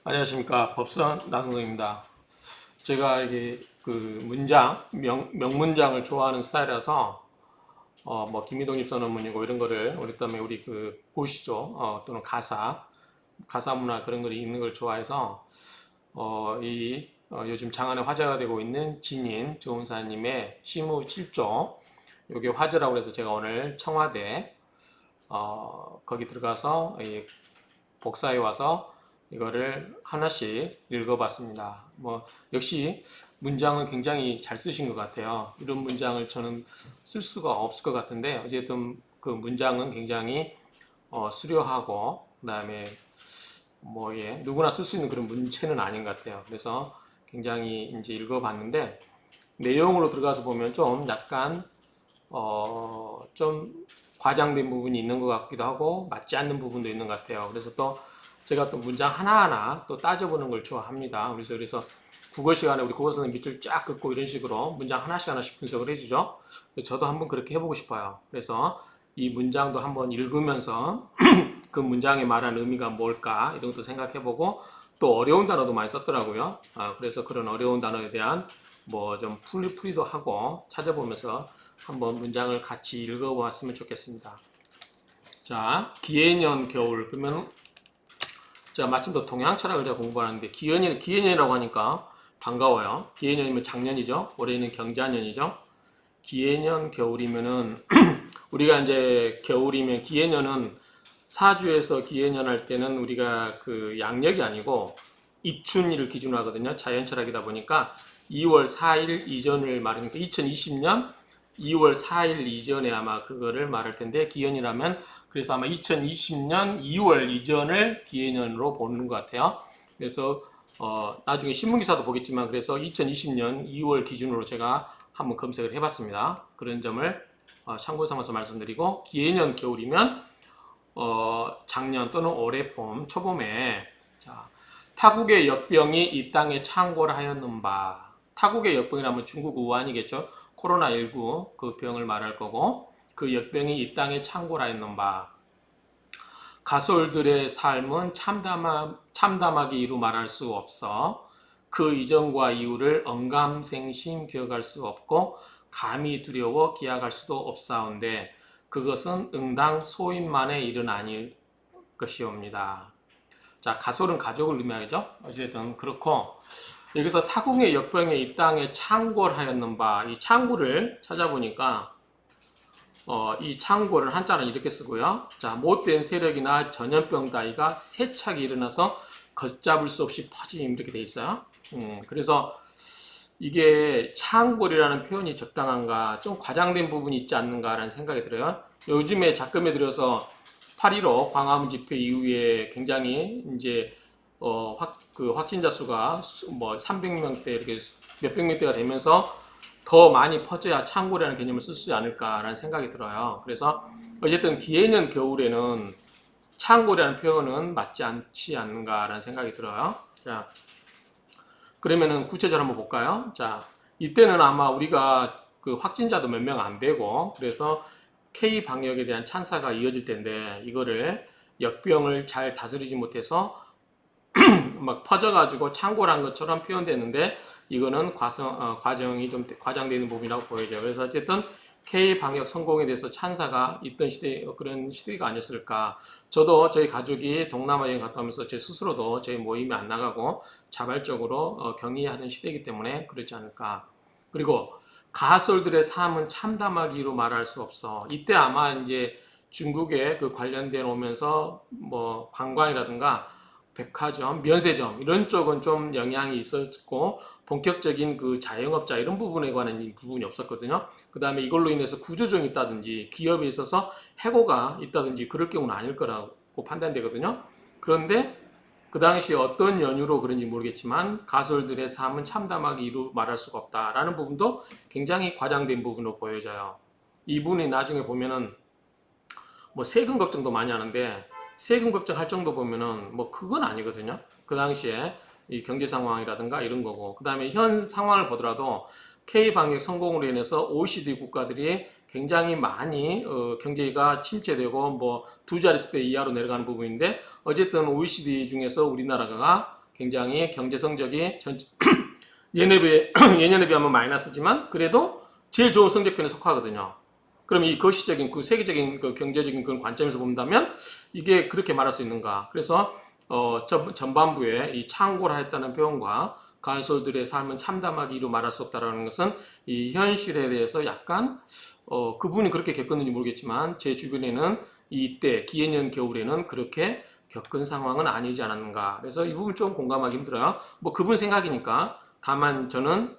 안녕하십니까. 법선 나선성입니다. 제가 이게 그 문장, 명문장을 좋아하는 스타일이라서 뭐 김희동 입선 논문이고 이런 거를 우리 때문에 우리 그 고시죠. 또는 가사 문화 그런 걸 읽는 걸 좋아해서 요즘 장안에 화제가 되고 있는 진인 조은사님의 시무 7조 요게 화제라고 해서 제가 오늘 청와대 거기 들어가서 이 복사해 와서 이거를 하나씩 읽어봤습니다. 뭐 역시 문장은 굉장히 잘 쓰신 것 같아요. 이런 문장을 저는 쓸 수가 없을 것 같은데 어쨌든 그 문장은 굉장히 수려하고 그다음에 누구나 쓸 수 있는 그런 문체는 아닌 것 같아요. 그래서 굉장히 이제 읽어봤는데 내용으로 들어가서 보면 좀 약간 좀 과장된 부분이 있는 것 같기도 하고 맞지 않는 부분도 있는 것 같아요. 그래서 또 제가 또 문장 하나하나 또 따져보는 걸 좋아합니다. 그래서 국어 시간에 우리 국어 선생님 밑줄 쫙 긋고 이런 식으로 문장 하나씩 분석을 해주죠. 저도 한번 그렇게 해보고 싶어요. 그래서 이 문장도 한번 읽으면서 그 문장에 말하는 의미가 뭘까 이런 것도 생각해보고 또 어려운 단어도 많이 썼더라고요. 그래서 그런 어려운 단어에 대한 뭐 좀 풀이도 하고 찾아보면서 한번 문장을 같이 읽어보았으면 좋겠습니다. 자, 기해년 겨울 그러면 자 마침 또 동양 철학을 제가 공부하는데 기해년이라고 하니까 반가워요. 기해년이면 작년이죠. 올해는 경자년이죠. 기해년 겨울이면은 우리가 이제 겨울이면 기해년은 사주에서 기해년 할 때는 우리가 그 양력이 아니고 입춘일을 기준으로 하거든요. 자연철학이다 보니까 2월 4일 이전을 말하니까 2020년 2월 4일 이전에 아마 그거를 말할 텐데 기해년이라면 그래서 아마 2020년 2월 이전을 기해년으로 보는 것 같아요. 그래서 나중에 신문기사도 보겠지만 그래서 2020년 2월 기준으로 제가 한번 검색을 해봤습니다. 그런 점을 참고 삼아서 말씀드리고 기해년 겨울이면 작년 또는 올해 초봄에 자, 타국의 역병이 이 땅에 창궐하였는 바 타국의 역병이라면 중국 우한이겠죠. 코로나19 그 병을 말할 거고 그 역병이 이 땅에 창궐하였는 바 가솔들의 삶은 참담하게 이루 말할 수 없어 그 이전과 이후를 언감생심 기억할 수 없고 감히 두려워 기약할 수도 없사온데 그것은 응당 소인만의 일은 아닐 것이옵니다. 자, 가솔은 가족을 의미하죠. 어쨌든 그렇고 여기서 타국의 역병에 이 땅에 창궐하였는 바 이 창궐을 찾아보니까 이 창궐을 한자는 이렇게 쓰고요. 자, 못된 세력이나 전염병 따위가 세차게 일어나서 걷잡을 수 없이 퍼짐 이렇게 돼 있어요. 그래서 이게 창궐이라는 표현이 적당한가 좀 과장된 부분이 있지 않는가라는 생각이 들어요. 요즘에 작금에 들어서 8.15 광화문 집회 이후에 굉장히 이제 확진자 수가 뭐 300명대 이렇게 몇백 명대가 되면서 더 많이 퍼져야 창궐이라는 개념을 쓸 수 있지 않을까라는 생각이 들어요. 그래서 어쨌든 기해년 겨울에는 창궐이라는 표현은 맞지 않지 않는가라는 생각이 들어요. 자, 그러면은 구체적으로 한번 볼까요? 자, 이때는 아마 우리가 그 확진자도 몇 명 안 되고 그래서 K 방역에 대한 찬사가 이어질 텐데 이거를 역병을 잘 다스리지 못해서 막 퍼져가지고 창궐한 것처럼 표현되는데 이거는 과정이 좀 과장되는 부분이라고 보여져요. 그래서 어쨌든 K 방역 성공에 대해서 찬사가 있던 시대 그런 시대가 아니었을까. 저도 저희 가족이 동남아 여행 갔다 오면서 제 스스로도 저희 모임에 안 나가고 자발적으로 격리하는 시대이기 때문에 그렇지 않을까. 그리고 가솔들의 삶은 참담하기로 말할 수 없어. 이때 아마 이제 중국에 그 관련된 오면서 뭐 관광이라든가 백화점, 면세점 이런 쪽은 좀 영향이 있었고 본격적인 그 자영업자 이런 부분에 관한 부분이 없었거든요. 그 다음에 이걸로 인해서 구조조정이 있다든지 기업에 있어서 해고가 있다든지 그럴 경우는 아닐 거라고 판단되거든요. 그런데 그 당시 어떤 연유로 그런지 모르겠지만 가솔들의 삶은 참담하게 이루 말할 수가 없다라는 부분도 굉장히 과장된 부분으로 보여져요. 이분이 나중에 보면은 뭐 세금 걱정도 많이 하는데 세금 걱정할 정도 보면은 뭐 그건 아니거든요. 그 당시에 이 경제 상황이라든가 이런 거고 그 다음에 현 상황을 보더라도 K 방역 성공으로 인해서 OECD 국가들이 굉장히 많이 경제가 침체되고 뭐 두 자릿수 이하로 내려가는 부분인데 어쨌든 OECD 중에서 우리나라가 굉장히 경제 성적이 예년에 비하면 마이너스지만 그래도 제일 좋은 성적편에 속하거든요. 그럼 이 거시적인 그 세계적인 그 경제적인 그런 관점에서 본다면 이게 그렇게 말할 수 있는가? 그래서 전반부에 이 창고라 했다는 표현과 가이솔들의 삶은 참담하게 이루 말할 수 없다라는 것은 이 현실에 대해서 약간 그분이 그렇게 겪었는지 모르겠지만 제 주변에는 이때 기해년 겨울에는 그렇게 겪은 상황은 아니지 않았는가. 그래서 이 부분 좀 공감하기 힘들어요. 뭐 그분 생각이니까. 다만 저는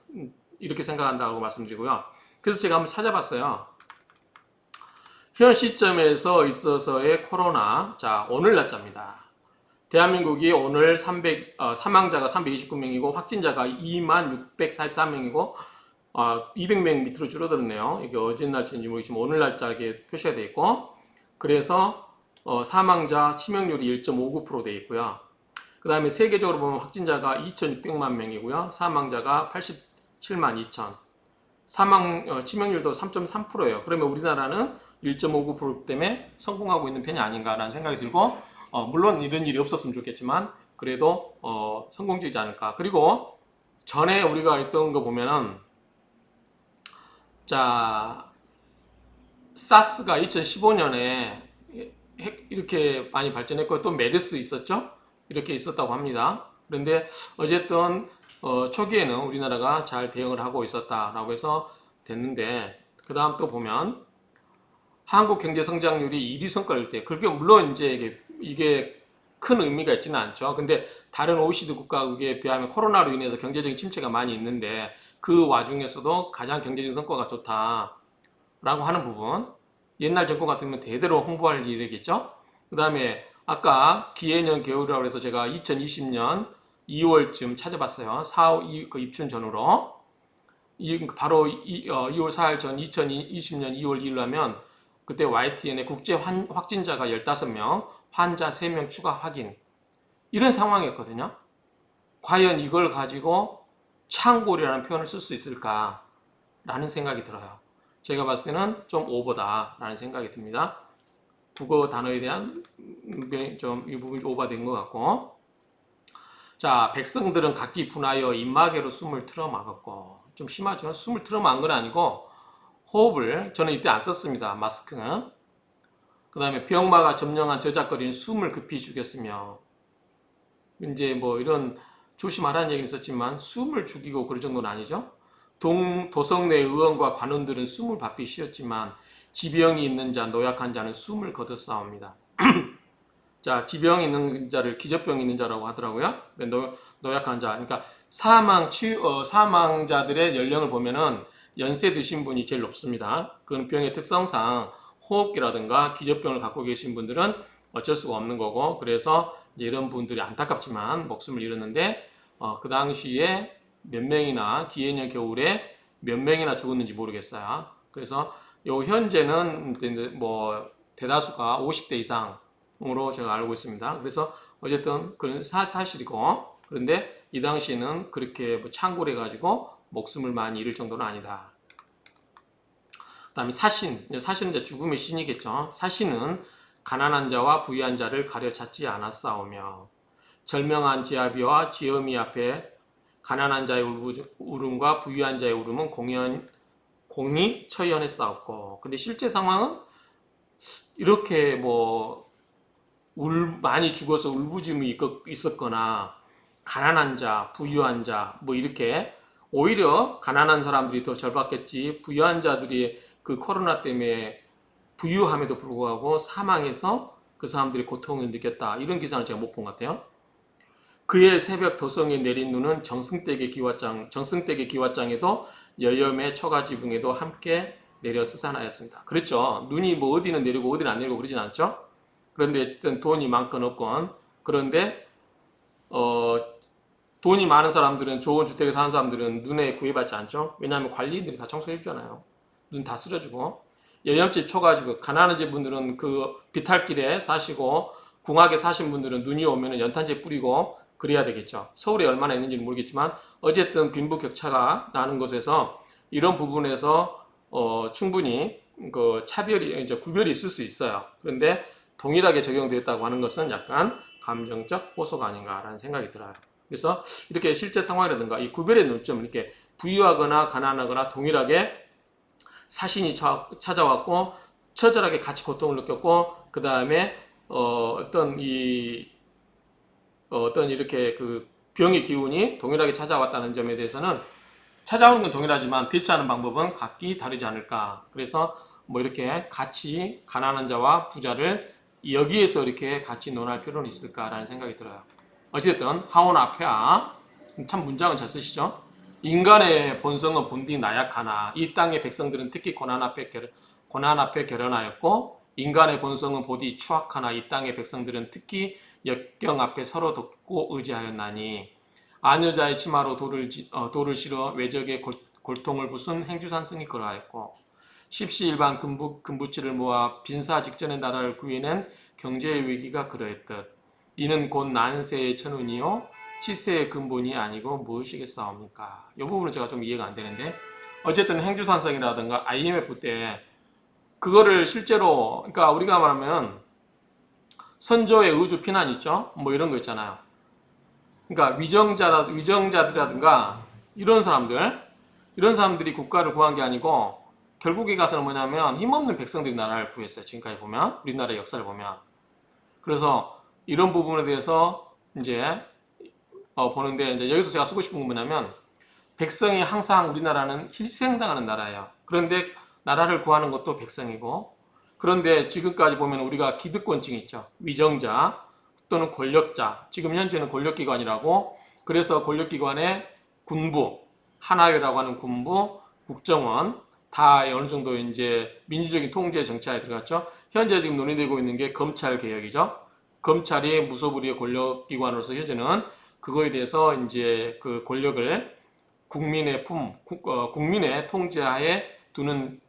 이렇게 생각한다고 말씀드리고요. 그래서 제가 한번 찾아봤어요. 현 시점에서 있어서의 코로나, 자, 오늘 날짜입니다. 대한민국이 오늘 사망자가 329명이고 확진자가 26,644명이고 200명 밑으로 줄어들었네요. 이게 어제 날짜인지 모르겠지만 오늘 날짜 이렇게 표시가 되어 있고 그래서 사망자 치명률이 1.59% 되어 있고요. 그 다음에 세계적으로 보면 확진자가 2,600만 명이고요. 사망자가 87만 2천. 치명률도 3.3%예요. 그러면 우리나라는 1.59% 때문에 성공하고 있는 편이 아닌가라는 생각이 들고 물론 이런 일이 없었으면 좋겠지만 그래도 성공적이지 않을까. 그리고 전에 우리가 했던 거 보면은 자 사스가 2015년에 이렇게 많이 발전했고 또 메르스 있었죠. 이렇게 있었다고 합니다. 그런데 어쨌든 초기에는 우리나라가 잘 대응을 하고 있었다라고 해서 됐는데 그 다음 또 보면 한국 경제 성장률이 1위 성과일 때 그렇게 물론 이제 이게 큰 의미가 있지는 않죠. 근데 다른 OECD 국가국에 비하면 코로나로 인해서 경제적인 침체가 많이 있는데 그 와중에서도 가장 경제적인 성과가 좋다라고 하는 부분 옛날 정권 같으면 대대로 홍보할 일이겠죠. 그 다음에 아까 기해년 겨울이라고 해서 제가 2020년 2월쯤 찾아봤어요. 그 입춘 전후로. 바로 2월 4일 전 2020년 2월 2일 하면 그때 YTN에 국제 확진자가 15명, 환자 3명 추가 확인. 이런 상황이었거든요. 과연 이걸 가지고 창골이라는 표현을 쓸 수 있을까라는 생각이 들어요. 제가 봤을 때는 좀 오버다라는 생각이 듭니다. 국어 단어에 대한 이 부분이 오버된 것 같고. 자, 백성들은 각기 분하여 입마개로 숨을 틀어막았고. 좀 심하죠? 숨을 틀어막은 건 아니고 호흡을 저는 이때 안 썼습니다. 마스크는. 그 다음에 병마가 점령한 저작거리는 숨을 급히 죽였으며 이제 뭐 이런 조심하라는 얘기는 있었지만 숨을 죽이고 그럴 정도는 아니죠. 도성 내 의원과 관원들은 숨을 바삐 쉬었지만 지병이 있는 자, 노약한 자는 숨을 거둬싸웁니다. 자, 지병이 있는 자를 기저병이 있는 자라고 하더라고요. 노약한 자, 그러니까 사망자들의 연령을 보면은 연세 드신 분이 제일 높습니다. 그건 병의 특성상 호흡기라든가 기저병을 갖고 계신 분들은 어쩔 수가 없는 거고, 그래서 이제 이런 분들이 안타깝지만 목숨을 잃었는데, 그 당시에 몇 명이나 기해년 겨울에 몇 명이나 죽었는지 모르겠어요. 그래서 요 현재는 뭐 대다수가 50대 이상으로 제가 알고 있습니다. 그래서 어쨌든 그런 사실이고, 그런데 이 당시에는 그렇게 뭐 창궐해 가지고 목숨을 많이 잃을 정도는 아니다. 그 다음에 사신은 이제 죽음의 신이겠죠. 사신은 가난한 자와 부유한 자를 가려 찾지 않았사오며 절명한 지아비와 지엄이 앞에 가난한 자의 울음과 부유한 자의 울음은 공히 처연했사옵고. 근데 실제 상황은 이렇게 뭐 많이 죽어서 울부짖음이 있었거나 가난한 자, 부유한 자 뭐 이렇게 오히려 가난한 사람들이 더 절받겠지 부유한 자들이 그 코로나 때문에 부유함에도 불구하고 사망해서 그 사람들이 고통을 느꼈다. 이런 기사를 제가 못 본 것 같아요. 그의 새벽 도성에 내린 눈은 정승댁의 기왓장에도 여염의 초가지붕에도 함께 내려 스산하였습니다. 그렇죠. 눈이 뭐 어디는 내리고 어디는 안 내리고 그러진 않죠. 그런데 어쨌든 돈이 많건 없건 그런데 돈이 많은 사람들은 좋은 주택에 사는 사람들은 눈에 구애받지 않죠. 왜냐하면 관리인들이 다 청소해 주잖아요. 눈 다 쓸어주고 여염집 초가지붕 가난한 집 분들은 그 비탈길에 사시고 궁하게 사신 분들은 눈이 오면 연탄재 뿌리고 그래야 되겠죠. 서울에 얼마나 있는지는 모르겠지만 어쨌든 빈부격차가 나는 곳에서 이런 부분에서 충분히 그 차별이 이제 구별이 있을 수 있어요. 그런데 동일하게 적용됐다고 하는 것은 약간 감정적 호소가 아닌가라는 생각이 들어요. 그래서 이렇게 실제 상황이라든가 이 구별의 논점 이렇게 부유하거나 가난하거나 동일하게 사신이 찾아왔고 처절하게 같이 고통을 느꼈고 그 다음에 어떤 이렇게 그 병의 기운이 동일하게 찾아왔다는 점에 대해서는 찾아오는 건 동일하지만 대처하는 방법은 각기 다르지 않을까. 그래서 뭐 이렇게 같이 가난한 자와 부자를 여기에서 이렇게 같이 논할 필요는 있을까라는 생각이 들어요. 어쨌든 하오나 폐하 참 문장은 잘 쓰시죠. 인간의 본성은 본디 나약하나 이 땅의 백성들은 특히 고난 앞에 결연하였고 인간의 본성은 본디 추악하나 이 땅의 백성들은 특히 역경 앞에 서로 돕고 의지하였나니 아녀자의 치마로 돌을 실어 외적의 골통을 부순 행주산성이 그러하였고 십시일반 금부치를 모아 빈사 직전의 나라를 구해낸 경제의 위기가 그러했듯 이는 곧 난세의 천운이요 치세의 근본이 아니고 무엇이겠사옵니까? 이 부분은 제가 좀 이해가 안 되는데 어쨌든 행주산성이라든가 IMF 때 그거를 실제로 그러니까 우리가 말하면 선조의 의주 피난 있죠? 뭐 이런 거 있잖아요. 그러니까 위정자들이라든가 이런 사람들이 국가를 구한 게 아니고 결국에 가서는 뭐냐면 힘없는 백성들이 나라를 구했어요. 지금까지 보면 우리나라의 역사를 보면 그래서 이런 부분에 대해서 이제 보는데 이제 여기서 제가 쓰고 싶은 건 뭐냐면 백성이 항상 우리나라는 희생당하는 나라예요. 그런데 나라를 구하는 것도 백성이고 그런데 지금까지 보면 우리가 기득권층이 있죠. 위정자 또는 권력자. 지금 현재는 권력기관이라고 그래서 권력기관의 군부, 하나회라고 하는 군부, 국정원 다 어느 정도 이제 민주적인 통제 정치하에 들어갔죠. 현재 지금 논의되고 있는 게 검찰 개혁이죠. 검찰이 무소불위의 권력기관으로서 현재는 그거에 대해서 이제 그 권력을 국민의 통제하에 두는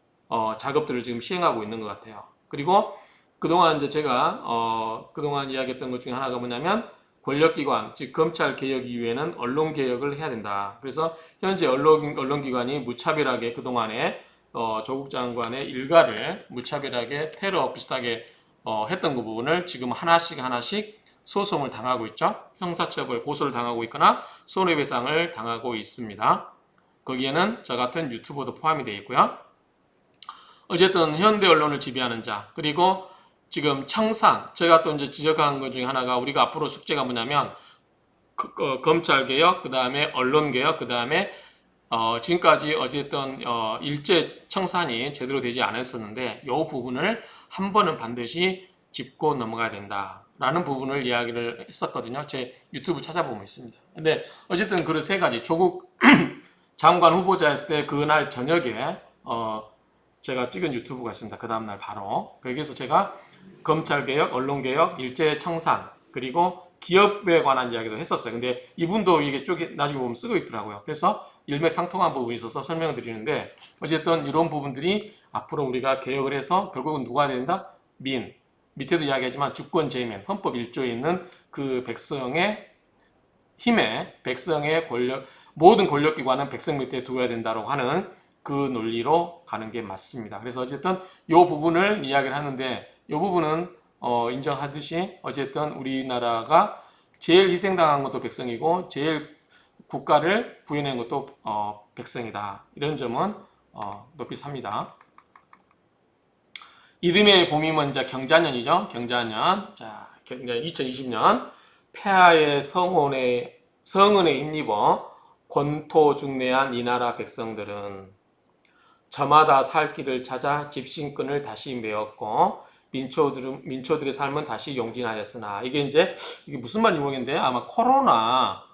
작업들을 지금 시행하고 있는 것 같아요. 그리고 그동안 이제 제가 그동안 이야기했던 것 중에 하나가 뭐냐면 권력기관, 즉 검찰 개혁 이후에는 언론 개혁을 해야 된다. 그래서 현재 언론기관이 무차별하게 그동안에 조국 장관의 일가를 무차별하게 테러 비슷하게 했던 그 부분을 지금 하나씩 소송을 당하고 있죠. 형사처벌 고소를 당하고 있거나 손해배상을 당하고 있습니다. 거기에는 저 같은 유튜버도 포함이 되어 있고요. 어쨌든 현대 언론을 지배하는 자 그리고 지금 청산 제가 또 이제 지적한 것 중에 하나가 우리가 앞으로 숙제가 뭐냐면 검찰 개혁 그 다음에 언론 개혁 그 다음에 지금까지 어쨌든 일제 청산이 제대로 되지 않았었는데 이 부분을 한 번은 반드시 짚고 넘어가야 된다라는 부분을 이야기를 했었거든요. 제 유튜브 찾아보면 있습니다. 근데 어쨌든 그 세 가지 조국 장관 후보자였을 때 그날 저녁에 제가 찍은 유튜브가 있습니다. 그 다음날 바로 거기에서 제가 검찰개혁, 언론개혁, 일제청산 그리고 기업에 관한 이야기도 했었어요. 근데 이분도 이게 쪽에 나중에 보면 쓰고 있더라고요. 그래서 일맥상통한 부분이 있어서 설명을 드리는데 어쨌든 이런 부분들이 앞으로 우리가 개혁을 해서 결국은 누가 된다? 밑에도 이야기하지만 주권재민, 헌법 1조에 있는 그 백성의 힘에 백성의 권력 모든 권력기관은 백성 밑에 두어야 된다고 하는 그 논리로 가는 게 맞습니다. 그래서 어쨌든 이 부분을 이야기를 하는데 이 부분은 인정하듯이 어쨌든 우리나라가 제일 희생당한 것도 백성이고 제일 국가를 구해낸 것도 백성이다. 이런 점은 높이 삽니다. 이듬해의 봄이 먼저 경자년이죠. 경자년. 자, 2020년 폐하의 성은에 힘입어 권토 중내한 이 나라 백성들은 저마다 살 길을 찾아 집신끈을 다시 메었고 민초들의 삶은 다시 용진하였으나 이게 무슨 말인지 모르겠는데 아마 코로나가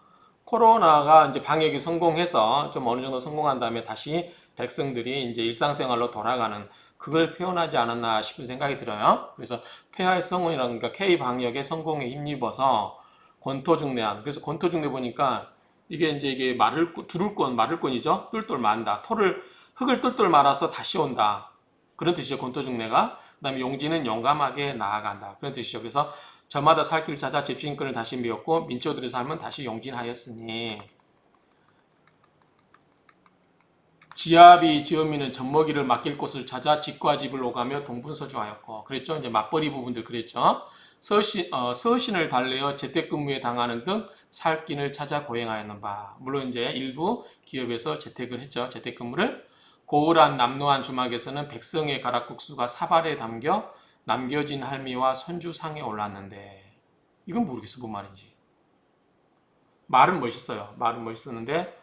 이제 방역이 성공해서 좀 어느 정도 성공한 다음에 다시 백성들이 이제 일상생활로 돌아가는 그걸 표현하지 않았나 싶은 생각이 들어요. 그래서 폐하의 성운이라는 게 K 방역의 성공에 힘입어서 권토중내한 그래서 권토중내 보니까 이게 마를권이죠. 똘똘 만다. 흙을 똘똘 말아서 다시 온다. 그런 뜻이죠. 권토중내가. 그 다음에 용지는 용감하게 나아간다. 그런 뜻이죠. 그래서 저마다 살 길을 찾아 집신권을 다시 메었고 민초들의 삶은 다시 용진하였으니 지압이 지엄이는 젖먹이를 맡길 곳을 찾아 집과 집을 오가며 동분서주하였고 그랬죠. 이제 맞벌이 부분들 그랬죠. 서신을 달래어 재택근무에 당하는 등 살 길을 찾아 고행하였는 바. 물론 이제 일부 기업에서 재택을 했죠. 재택근무를. 고을한 남노한 주막에서는 백성의 가락국수가 사발에 담겨 남겨진 할미와 손주상에 올랐는데 이건 모르겠어. 뭔 말인지. 말은 멋있어요. 말은 멋있었는데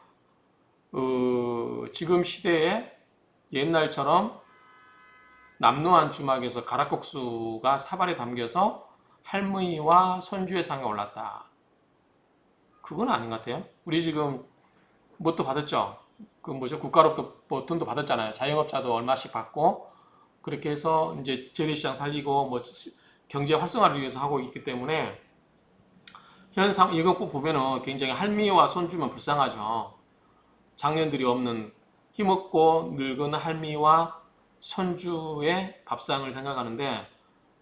지금 시대에 옛날처럼 남노한 주막에서 가락국수가 사발에 담겨서 할머니와 손주의 상에 올랐다. 그건 아닌 것 같아요. 우리 지금 뭣도 받았죠? 그 뭐죠? 국가로부터 뭐 돈도 받았잖아요. 자영업자도 얼마씩 받고 그렇게 해서 이제 재래시장 살리고 뭐 경제 활성화를 위해서 하고 있기 때문에 현상 이거 꼭 보면은 굉장히 할미와 손주면 불쌍하죠. 장년들이 없는 힘없고 늙은 할미와 손주의 밥상을 생각하는데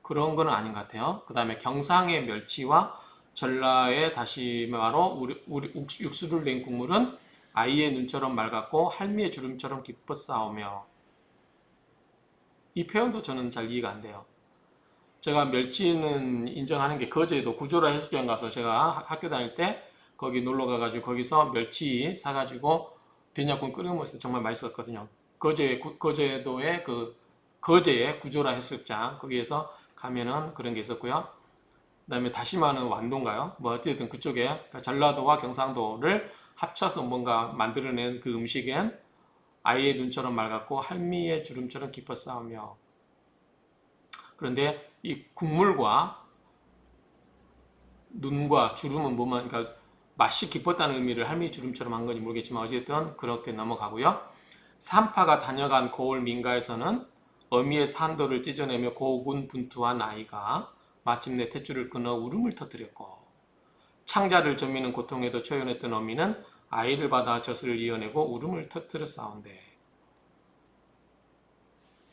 그런 거는 아닌 것 같아요. 그 다음에 경상의 멸치와 전라의 다시마로 육수를 낸 국물은 아이의 눈처럼 맑았고 할미의 주름처럼 기뻤사오며 이 표현도 저는 잘 이해가 안 돼요. 제가 멸치는 인정하는 게 거제도 구조라 해수욕장 가서 제가 학교 다닐 때 거기 놀러 가가지고 거기서 멸치 사가지고 된장국 끓여 먹을 때 정말 맛있었거든요. 거제도의 거제의 구조라 해수욕장 거기에서 가면은 그런 게 있었고요. 그다음에 다시마는 완도인가요? 뭐 어쨌든 그쪽에 그러니까 전라도와 경상도를 합쳐서 뭔가 만들어낸 그 음식엔 아이의 눈처럼 맑았고 할미의 주름처럼 기뻤사오며 그런데 이 국물과 눈과 주름은 뭐만 그러니까 맛이 기뻤다는 의미를 할미 주름처럼 한 건지 모르겠지만 어쨌든 그렇게 넘어가고요. 산파가 다녀간 고을 민가에서는 어미의 산도를 찢어내며 고군분투한 아이가 마침내 탯줄을 끊어 울음을 터뜨렸고 창자를 저미는 고통에도 초연했던 어미는 아이를 받아 젖을 이어내고 울음을 터뜨렸사온데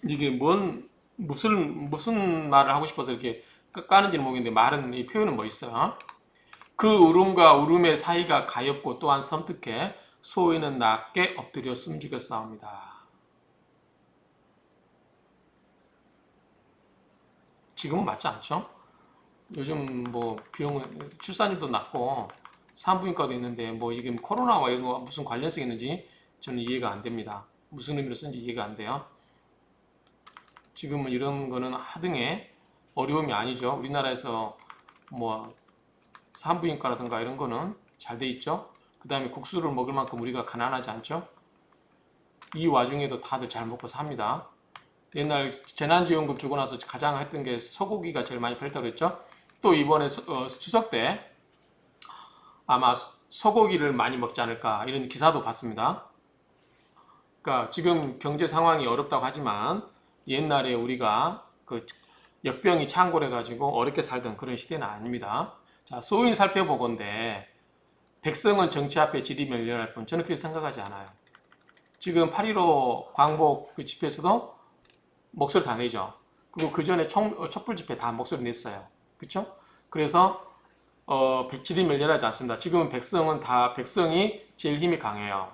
이게 무슨 말을 하고 싶어서 이렇게 까는지는 모르겠는데 말은 이 표현은 뭐 있어요? 그 울음과 울음의 사이가 가엾고 또한 섬뜩해 소인은 낮게 엎드려 숨지겨 싸웁니다. 지금은 맞지 않죠? 요즘 뭐 비용은 출산율도 낮고 산부인과도 있는데 뭐 이게 코로나와 이런 거 무슨 관련성이 있는지 저는 이해가 안 됩니다. 무슨 의미로 쓴지 이해가 안 돼요. 지금은 이런 거는 하등의 어려움이 아니죠. 우리나라에서 뭐 산부인과라든가 이런 거는 잘 돼 있죠. 그 다음에 국수를 먹을 만큼 우리가 가난하지 않죠. 이 와중에도 다들 잘 먹고 삽니다. 옛날 재난지원금 주고 나서 가장 했던 게 소고기가 제일 많이 팔렸다고 그랬죠. 또 이번에 추석 때 아마 소고기를 많이 먹지 않을까 이런 기사도 봤습니다. 그러니까 지금 경제 상황이 어렵다고 하지만 옛날에 우리가 그 역병이 창궐해 가지고 어렵게 살던 그런 시대는 아닙니다. 자, 소인 살펴보건대 백성은 정치 앞에 질이 멸렬할 뿐 저는 그렇게 생각하지 않아요. 지금 8.15 광복 그 집회에서도 목소리 다 내죠. 그리고 그 전에 촛불 집회 다 목소리 냈어요. 그렇죠? 그래서 질이 멸렬하지 않습니다. 지금은 백성이 제일 힘이 강해요.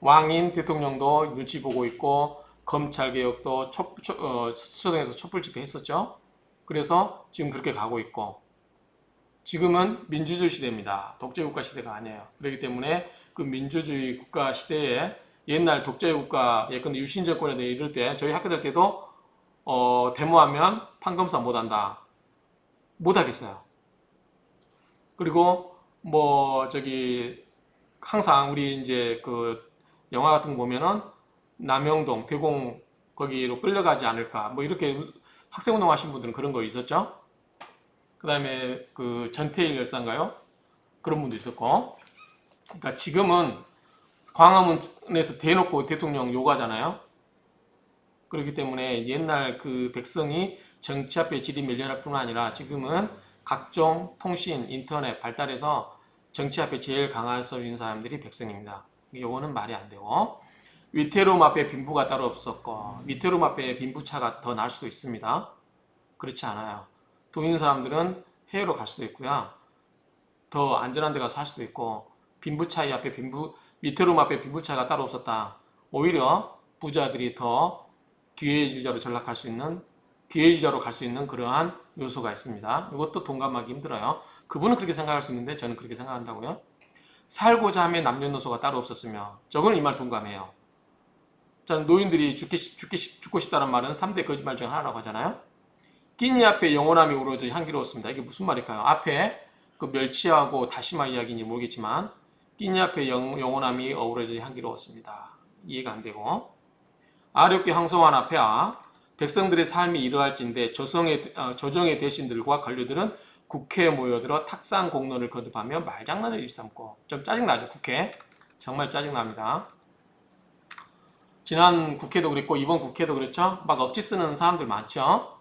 왕인 대통령도 눈치 보고 있고 검찰 개혁도 수서동에서 촛불 집회 했었죠. 그래서 지금 그렇게 가고 있고 지금은 민주주의 시대입니다. 독재 국가 시대가 아니에요. 그렇기 때문에 그 민주주의 국가 시대에 옛날 독재 국가 예컨대 유신 정권에 대해 이럴 때 저희 학교 다닐 때도 데모하면 판검사 못한다. 못하겠어요. 그리고 뭐 저기 항상 우리 이제 그 영화 같은 거 보면은 남영동 대공 거기로 끌려가지 않을까 뭐 이렇게 학생운동 하신 분들은 그런 거 있었죠. 그 다음에 그 전태일 열사인가요? 그런 분도 있었고. 그러니까 지금은 광화문에서 대놓고 대통령 요구하잖아요. 그렇기 때문에 옛날 그 백성이 정치 앞에 질이 멸렬할 뿐 아니라 지금은 각종 통신, 인터넷 발달해서 정치 앞에 제일 강할 수 있는 사람들이 백성입니다. 요거는 말이 안 되고. 위태로움 앞에 빈부가 따로 없었고 위태로움 앞에 빈부차가 더 날 수도 있습니다. 그렇지 않아요. 돈 있는 사람들은 해외로 갈 수도 있고요. 더 안전한 데 가서 살 수도 있고 위태로움 앞에 빈부차가 따로 없었다. 오히려 부자들이 더 기회주의자로 전락할 수 있는 기회주의자로 갈 수 있는 그러한 요소가 있습니다. 이것도 동감하기 힘들어요. 그분은 그렇게 생각할 수 있는데 저는 그렇게 생각한다고요. 살고자 하면 남녀노소가 따로 없었으며 저거는 이 말 동감해요. 자, 노인들이 죽고 싶다는 말은 3대 거짓말 중 하나라고 하잖아요. 끼니 앞에 영원함이 우러져 향기로웠습니다. 이게 무슨 말일까요? 앞에 그 멸치하고 다시마 이야기인지 모르겠지만 끼니 앞에 영원함이 어우러져 향기로웠습니다. 이해가 안 되고 아렵게 항소한 앞에야 백성들의 삶이 이러할진데 조정의 대신들과 관료들은 국회에 모여들어 탁상 공론을 거듭하며 말장난을 일삼고 좀 짜증나죠. 국회 정말 짜증납니다. 지난 국회도 그랬고 이번 국회도 그렇죠. 막 억지 쓰는 사람들 많죠.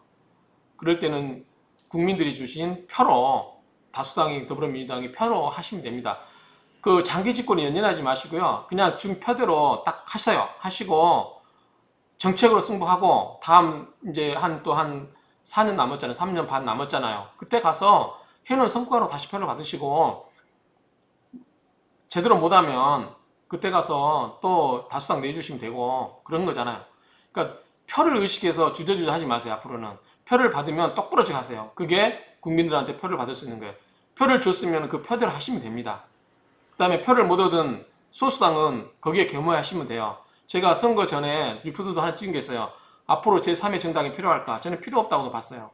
그럴 때는 국민들이 주신 표로 다수당이 더불어민주당이 표로 하시면 됩니다. 그 장기 집권에 연연하지 마시고요. 그냥 준 표대로 딱 하세요. 하시고 정책으로 승부하고 다음 이제 한 4년 남았잖아요. 3년 반 남았잖아요. 그때 가서 해놓은 성과로 다시 표를 받으시고 제대로 못하면 그때 가서 또 다수당 내주시면 되고 그런 거잖아요. 그러니까 표를 의식해서 주저주저 하지 마세요. 앞으로는 표를 받으면 똑부러지게 하세요. 그게 국민들한테 표를 받을 수 있는 거예요. 표를 줬으면 그 표대로 하시면 됩니다. 그 다음에 표를 못 얻은 소수당은 거기에 겸허하시면 돼요. 제가 선거 전에 리포트도 하나 찍은 게 있어요. 앞으로 제3의 정당이 필요할까? 저는 필요 없다고 봤어요.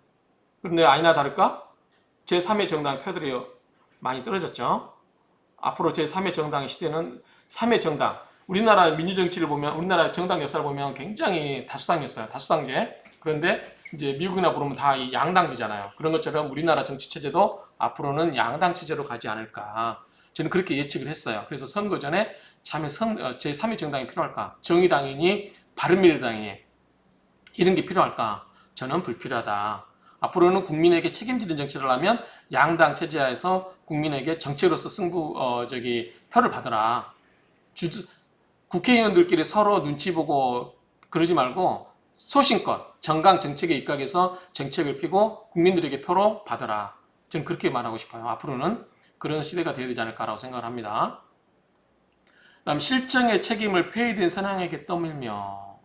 그런데 아니나 다를까? 제3의 정당 표들이 많이 떨어졌죠. 앞으로 제3의 정당의 시대는 3의 정당. 우리나라 민주정치를 보면, 우리나라 정당 역사를 보면 굉장히 다수당이었어요. 다수당제. 그런데 이제 미국이나 보면 다 이 양당제잖아요. 그런 것처럼 우리나라 정치 체제도 앞으로는 양당 체제로 가지 않을까. 저는 그렇게 예측을 했어요. 그래서 선거 전에 제3의 정당이 필요할까? 정의당이니 바른미래당이니 이런 게 필요할까? 저는 불필요하다. 앞으로는 국민에게 책임지는 정치를 하면 양당 체제하에서 국민에게 정치로서 표를 받으라. 국회의원들끼리 서로 눈치 보고 그러지 말고 소신껏 정강 정책에 입각해서 정책을 피고 국민들에게 표로 받으라. 저는 그렇게 말하고 싶어요. 앞으로는 그런 시대가 되어야 되지 않을까라고 생각을 합니다. 다음 실정의 책임을 폐위된 선왕에게 떠밀며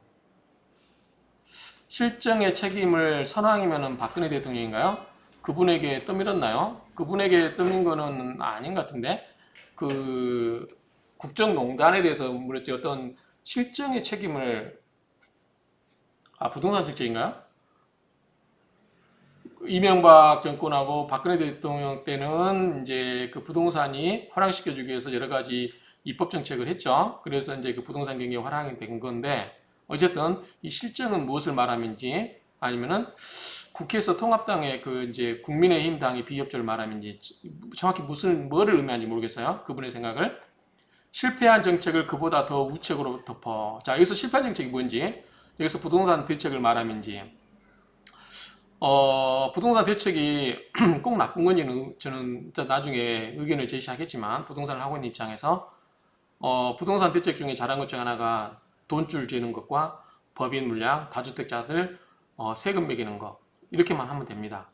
실정의 책임을 선왕이면은 박근혜 대통령인가요? 그분에게 떠밀었나요? 그분에게 떠민 거는 아닌 것 같은데 그 국정농단에 대해서 물었지 어떤 실정의 책임을 부동산 정책인가요? 이명박 정권하고 박근혜 대통령 때는 이제 그 부동산이 활황시켜주기 위해서 여러 가지 입법 정책을 했죠. 그래서 이제 그 부동산 경기가 활황이 된 건데 어쨌든 이 실정은 무엇을 말하는지 아니면은 국회에서 통합당의 그 이제 국민의힘 당의 비협조를 말하는지 정확히 뭐를 의미하는지 모르겠어요. 그분의 생각을 실패한 정책을 그보다 더 우측으로 덮어. 자, 여기서 실패한 정책이 뭔지, 여기서 부동산 대책을 말하는지, 부동산 대책이 꼭 나쁜 건지는 저는 나중에 의견을 제시하겠지만, 부동산을 하고 있는 입장에서, 부동산 대책 중에 잘한 것 중 하나가 돈줄 재는 것과 법인 물량, 다주택자들 세금 매기는 것, 이렇게만 하면 됩니다.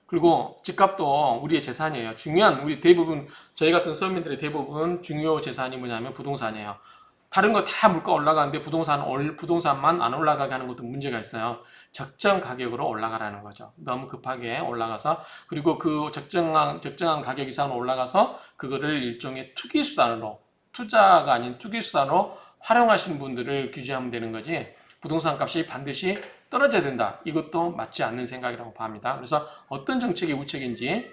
그리고 집값도 우리의 재산이에요. 중요한 우리 대부분 저희 같은 서민들의 대부분 중요 재산이 뭐냐면 부동산이에요. 다른 거 다 물가 올라가는데 부동산만 안 올라가게 하는 것도 문제가 있어요. 적정 가격으로 올라가라는 거죠. 너무 급하게 올라가서 그리고 그 적정한 가격 이상으로 올라가서 그거를 일종의 투기 수단으로 투자가 아닌 투기 수단으로 활용하시는 분들을 규제하면 되는 거지. 부동산 값이 반드시 떨어져야 된다. 이것도 맞지 않는 생각이라고 봅니다. 그래서 어떤 정책이 우책인지